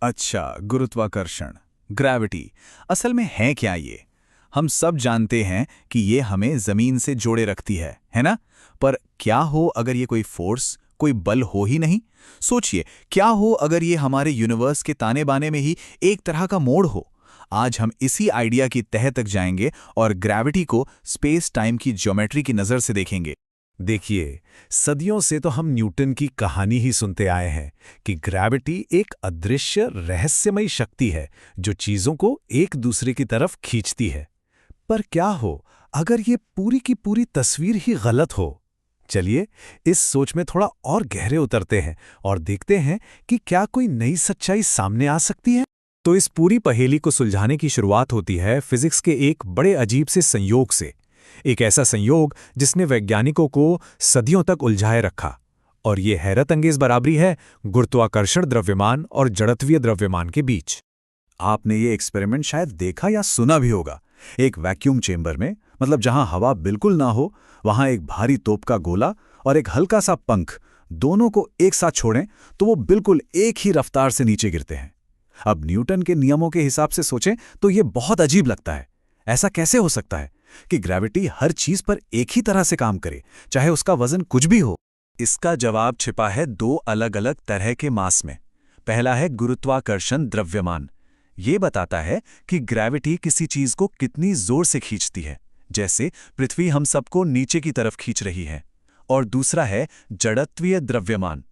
अच्छा, गुरुत्वाकर्षण, ग्रेविटी, असल में है क्या ये? हम सब जानते हैं कि ये हमें जमीन से जोड़े रखती है ना? पर क्या हो अगर ये कोई फोर्स, कोई बल हो ही नहीं? सोचिए, क्या हो अगर ये हमारे यूनिवर्स के ताने-बाने में ही एक तरह का मोड़ हो? आज हम इसी आइडिया की तह तक जाएंगे और ग्रेविटी को स्पेस टाइम की ज्योमेट्री की नज़र से देखेंगे। देखिए, सदियों से तो हम न्यूटन की कहानी ही सुनते आए हैं कि ग्रेविटी एक अदृश्य रहस्यमयी शक्ति है जो चीजों को एक दूसरे की तरफ खींचती है। पर क्या हो अगर ये पूरी की पूरी तस्वीर ही गलत हो? चलिए, इस सोच में थोड़ा और गहरे उतरते हैं और देखते हैं कि क्या कोई नई सच्चाई सामने आ सकती है। तो इस पूरी पहेली को सुलझाने की शुरुआत होती है फिजिक्स के एक बड़े अजीब से संयोग से। एक ऐसा संयोग जिसने वैज्ञानिकों को सदियों तक उलझाए रखा। और ये हैरत अंगेज बराबरी है गुरुत्वाकर्षण द्रव्यमान और जड़त्वीय द्रव्यमान के बीच। आपने ये एक्सपेरिमेंट शायद देखा या सुना भी होगा। एक वैक्यूम चेंबर में, मतलब जहां हवा बिल्कुल ना हो, वहां एक भारी तोप का गोला और एक हल्का सा पंख, दोनों को एक साथ छोड़ें तो वो बिल्कुल एक ही रफ्तार से नीचे गिरते हैं। अब न्यूटन के नियमों के हिसाब से सोचें तो ये बहुत अजीब लगता है। ऐसा कैसे हो सकता है कि ग्रेविटी हर चीज पर एक ही तरह से काम करे, चाहे उसका वजन कुछ भी हो? इसका जवाब छिपा है दो अलग अलग तरह के मास में। पहला है गुरुत्वाकर्षण द्रव्यमान। ये बताता है कि ग्रेविटी किसी चीज को कितनी जोर से खींचती है, जैसे पृथ्वी हम सबको नीचे की तरफ खींच रही है। और दूसरा है जड़त्वीय द्रव्यमान।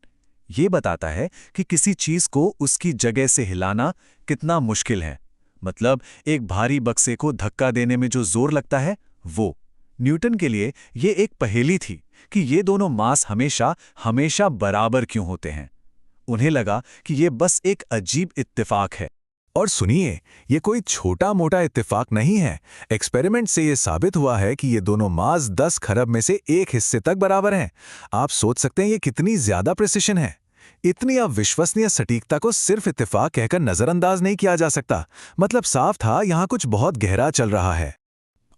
ये बताता है कि किसी चीज को उसकी जगह से हिलाना कितना मुश्किल है। मतलब एक भारी बक्से को धक्का देने में जो जोर लगता है वो। न्यूटन के लिए ये एक पहेली थी कि ये दोनों मास हमेशा हमेशा बराबर क्यों होते हैं। उन्हें लगा कि ये बस एक अजीब इत्तेफाक है। और सुनिए, ये कोई छोटा मोटा इत्तेफाक नहीं है। एक्सपेरिमेंट से ये साबित हुआ है कि ये दोनों मास 10 खरब में से एक हिस्से तक बराबर हैं। आप सोच सकते हैं ये कितनी ज्यादा प्रिसिशन है। इतनी अविश्वसनीय सटीकता को सिर्फ इत्तेफाक कहकर नजरअंदाज नहीं किया जा सकता। मतलब साफ था यहाँ कुछ बहुत गहरा चल रहा है।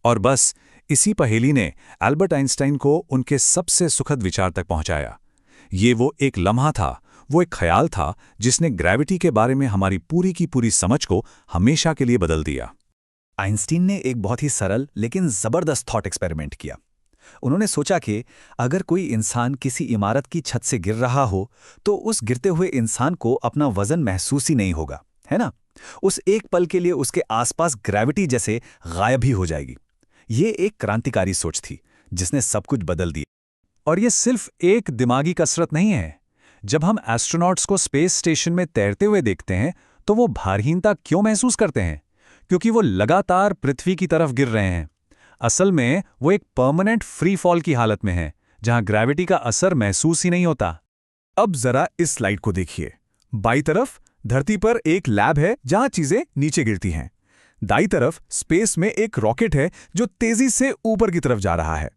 और बस इसी पहेली ने एल्बर्ट आइंस्टाइन को उनके सबसे सुखद विचार तक पहुंचाया। ये वो एक लम्हा था, वो एक ख्याल था जिसने ग्रेविटी के बारे में हमारी पूरी की पूरी समझ को हमेशा के लिए बदल दिया। आइंस्टीन ने एक बहुत ही सरल लेकिन जबरदस्त थॉट एक्सपेरिमेंट किया। उन्होंने सोचा कि अगर कोई इंसान किसी इमारत की छत से गिर रहा हो तो उस गिरते हुए इंसान को अपना वजन महसूस ही नहीं होगा, है ना? उस एक पल के लिए उसके आसपास ग्रेविटी जैसे गायब ही हो जाएगी। ये एक क्रांतिकारी सोच थी जिसने सब कुछ बदल दिया। और ये सिर्फ एक दिमागी कसरत नहीं है। जब हम एस्ट्रोनॉट्स को स्पेस स्टेशन में तैरते हुए देखते हैं तो वो भारहीनता क्यों महसूस करते हैं? क्योंकि वो लगातार पृथ्वी की तरफ गिर रहे हैं। असल में वो एक परमानेंट फ्री फॉल की हालत में है जहां ग्रेविटी का असर महसूस ही नहीं होता। अब जरा इस स्लाइड को देखिए। बाईं तरफ धरती पर एक लैब है जहां चीजें नीचे गिरती हैं। दाईं तरफ स्पेस में एक रॉकेट है जो तेजी से ऊपर की तरफ जा रहा है।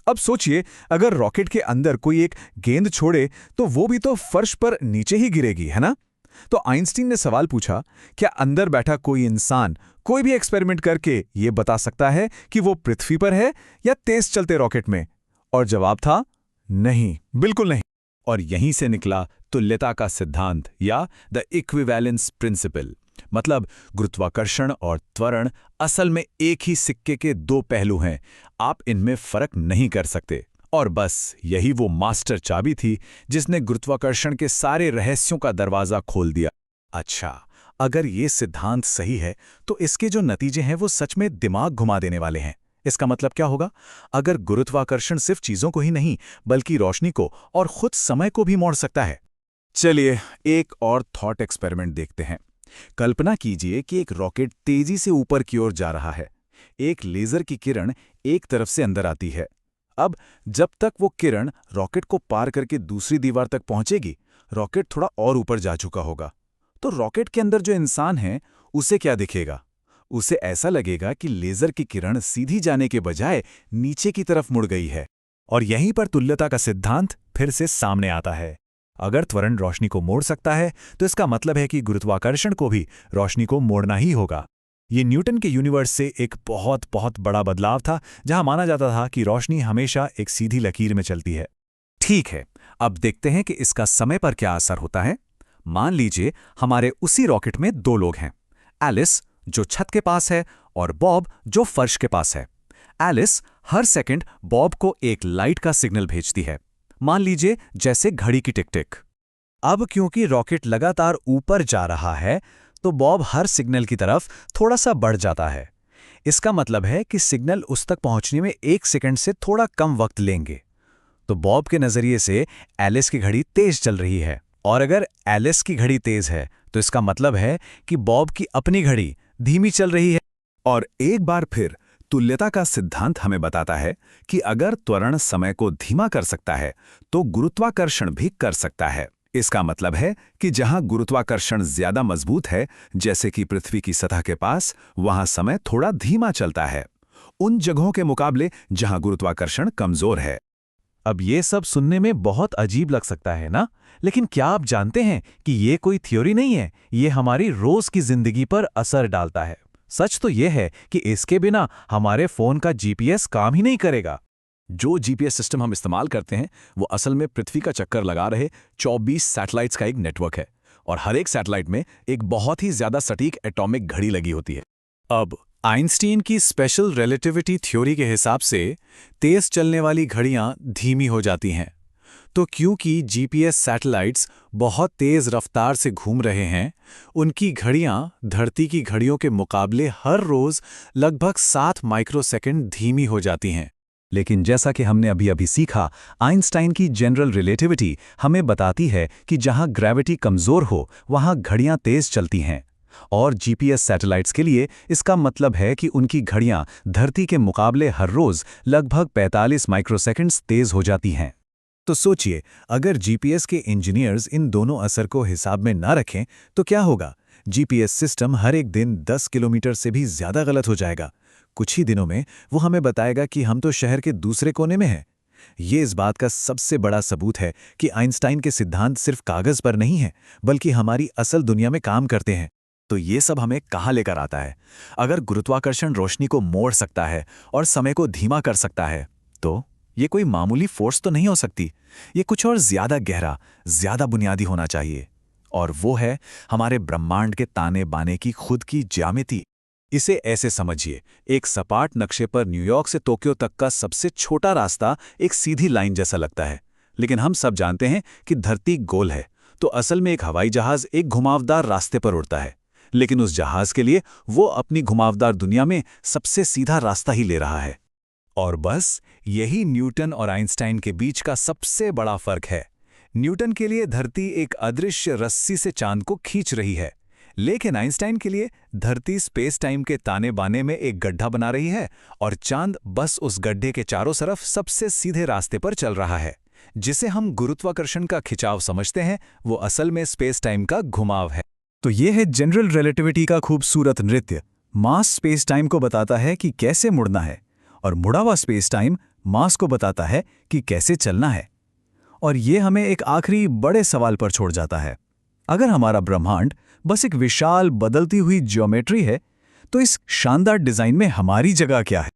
अब सोचिए, अगर रॉकेट के अंदर कोई एक गेंद छोड़े तो वो भी तो फर्श पर नीचे ही गिरेगी, है ना? तो आइंस्टीन ने सवाल पूछा, क्या अंदर बैठा कोई इंसान कोई भी एक्सपेरिमेंट करके ये बता सकता है कि वो पृथ्वी पर है या तेज चलते रॉकेट में? और जवाब था नहीं, बिल्कुल नहीं। और यहीं से निकला तुल्यता का सिद्धांत या द इक्विवेलेंस प्रिंसिपल। मतलब गुरुत्वाकर्षण और त्वरण असल में एक ही सिक्के के दो पहलू हैं। आप इनमें फर्क नहीं कर सकते। और बस यही वो मास्टर चाबी थी जिसने गुरुत्वाकर्षण के सारे रहस्यों का दरवाजा खोल दिया। अच्छा, अगर ये सिद्धांत सही है तो इसके जो नतीजे हैं वो सच में दिमाग घुमा देने वाले हैं। इसका मतलब क्या होगा? अगर गुरुत्वाकर्षण सिर्फ चीजों को ही नहीं बल्कि रोशनी को और खुद समय को भी मोड़ सकता है। चलिए एक और थॉट एक्सपेरिमेंट देखते हैं। कल्पना कीजिए कि एक रॉकेट तेजी से ऊपर की ओर जा रहा है। एक लेजर की किरण एक तरफ से अंदर आती है। अब जब तक वो किरण रॉकेट को पार करके दूसरी दीवार तक पहुंचेगी, रॉकेट थोड़ा और ऊपर जा चुका होगा। तो रॉकेट के अंदर जो इंसान है उसे क्या दिखेगा? उसे ऐसा लगेगा कि लेजर की किरण सीधी जाने के बजाय नीचे की तरफ मुड़ गई है। और यहीं पर तुल्यता का सिद्धांत फिर से सामने आता है। अगर त्वरण रोशनी को मोड़ सकता है तो इसका मतलब है कि गुरुत्वाकर्षण को भी रोशनी को मोड़ना ही होगा। ये न्यूटन के यूनिवर्स से एक बहुत बहुत बड़ा बदलाव था, जहां माना जाता था कि रोशनी हमेशा एक सीधी लकीर में चलती है। ठीक है, अब देखते हैं कि इसका समय पर क्या असर होता है। मान लीजिए हमारे उसी रॉकेट में 2 लोग हैं, एलिस जो छत के पास है और बॉब जो फर्श के पास है। एलिस हर सेकंड बॉब को एक लाइट का सिग्नल भेजती है, मान लीजिए जैसे घड़ी की टिक टिक। अब क्योंकि रॉकेट लगातार ऊपर जा रहा है तो बॉब हर सिग्नल की तरफ थोड़ा सा बढ़ जाता है। इसका मतलब है कि सिग्नल उस तक पहुंचने में 1 सेकंड से थोड़ा कम वक्त लेंगे। तो बॉब के नजरिए से एलिस की घड़ी तेज चल रही है, और अगर एलिस की घड़ी तेज है तो इसका मतलब है कि बॉब की अपनी घड़ी धीमी चल रही है। और एक बार फिर तुल्यता का सिद्धांत हमें बताता है कि अगर त्वरण समय को धीमा कर सकता है तो गुरुत्वाकर्षण भी कर सकता है। इसका मतलब है कि जहां गुरुत्वाकर्षण ज्यादा मजबूत है, जैसे कि पृथ्वी की सतह के पास, वहां समय थोड़ा धीमा चलता है, उन जगहों के मुकाबले जहां गुरुत्वाकर्षण कमजोर है। अब ये सब सुनने में बहुत अजीब लग सकता है ना, लेकिन क्या आप जानते हैं कि ये कोई थ्योरी नहीं है, ये हमारी रोज की जिंदगी पर असर डालता है। सच तो ये है कि इसके बिना हमारे फोन का जीपीएस काम ही नहीं करेगा। जो जीपीएस सिस्टम हम इस्तेमाल करते हैं वो असल में पृथ्वी का चक्कर लगा रहे 24 सैटेलाइट्स का एक नेटवर्क है, और हर एक सैटेलाइट में एक बहुत ही ज्यादा सटीक एटॉमिक घड़ी लगी होती है। अब आइंस्टीन की स्पेशल रिलेटिविटी थ्योरी के हिसाब से तेज चलने वाली घड़ियां धीमी हो जाती हैं। तो क्योंकि जीपीएस सैटेलाइट्स बहुत तेज रफ्तार से घूम रहे हैं, उनकी घड़ियां धरती की घड़ियों के मुकाबले हर रोज लगभग 7 माइक्रोसेकंड धीमी हो जाती हैं। लेकिन जैसा कि हमने अभी सीखा, आइंस्टाइन की जनरल रिलेटिविटी हमें बताती है कि जहां ग्रेविटी कमजोर हो वहां घड़ियां तेज चलती हैं, और जीपीएस सैटेलाइट्स के लिए इसका मतलब है कि उनकी घड़ियां धरती के मुकाबले हर रोज लगभग 45 माइक्रोसेकंड्स तेज हो जाती हैं। तो सोचिए, अगर जीपीएस के इंजीनियर्स इन दोनों असर को हिसाब में ना रखें तो क्या होगा? जीपीएस सिस्टम हर एक दिन 10 किलोमीटर से भी ज्यादा गलत हो जाएगा। कुछ ही दिनों में वो हमें बताएगा कि हम तो शहर के दूसरे कोने में हैं। ये इस बात का सबसे बड़ा सबूत है कि आइंस्टाइन के सिद्धांत सिर्फ कागज पर नहीं हैं, बल्कि हमारी असल दुनिया में काम करते हैं। तो ये सब हमें कहाँ लेकर आता है? अगर गुरुत्वाकर्षण रोशनी को मोड़ सकता है और समय को धीमा कर सकता है, तो ये कोई मामूली फोर्स तो नहीं हो सकती। ये कुछ और ज्यादा गहरा, ज्यादा बुनियादी होना चाहिए, और वो है हमारे ब्रह्मांड के ताने बाने की खुद की ज्यामिति। इसे ऐसे समझिए, एक सपाट नक्शे पर न्यूयॉर्क से टोक्यो तक का सबसे छोटा रास्ता एक सीधी लाइन जैसा लगता है, लेकिन हम सब जानते हैं कि धरती गोल है। तो असल में एक हवाई जहाज एक घुमावदार रास्ते पर उड़ता है, लेकिन उस जहाज के लिए वो अपनी घुमावदार दुनिया में सबसे सीधा रास्ता ही ले रहा है। और बस यही न्यूटन और आइंस्टाइन के बीच का सबसे बड़ा फर्क है। न्यूटन के लिए धरती एक अदृश्य रस्सी से चांद को खींच रही है, लेकिन आइंस्टाइन के लिए धरती स्पेस टाइम के ताने बाने में एक गड्ढा बना रही है, और चांद बस उस गड्ढे के चारों तरफ सबसे सीधे रास्ते पर चल रहा है। जिसे हम गुरुत्वाकर्षण का खिंचाव समझते हैं, वो असल में स्पेस टाइम का घुमाव है। तो ये है जनरल रिलेटिविटी का खूबसूरत नृत्य। मास स्पेस टाइम को बताता है कि कैसे मुड़ना है, और मुड़ा हुआ स्पेस टाइम मास को बताता है कि कैसे चलना है। और ये हमें एक आखिरी बड़े सवाल पर छोड़ जाता है। अगर हमारा ब्रह्मांड बस एक विशाल बदलती हुई ज्योमेट्री है, तो इस शानदार डिजाइन में हमारी जगह क्या है?